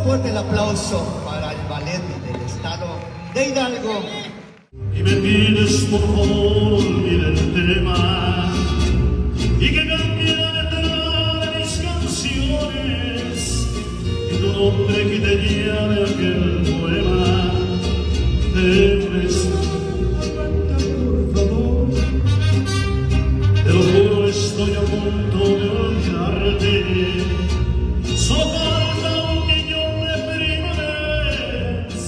Fuerte el aplauso para el ballet del estado de Hidalgo. Y me pides por favor olvide el tema y que cambie la letra de mis canciones y tu nombre quite ya de aquel poema. Te presto por favor, te lo juro, estoy a punto de olvidarte. Solo falta 1 millón de primaveras,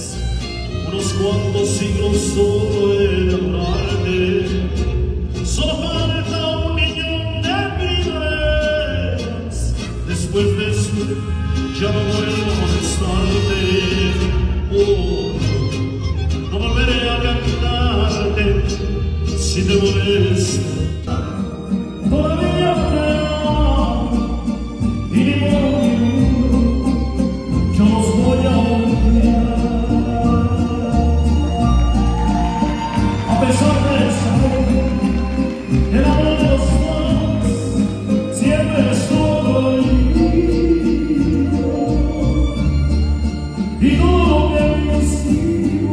unos cuantos siglos solo he de adorarte. Solo falta 1 millón de primaveras, después de eso ya no vuelvo a molestarte. Oh, no volveré a cantarte si te molesta. Todavía creo y ni modo, yo los voy a olvidar. A pesar de eso, el amor de los dos siempre estuvo ahí. Y todo lo que hemos sido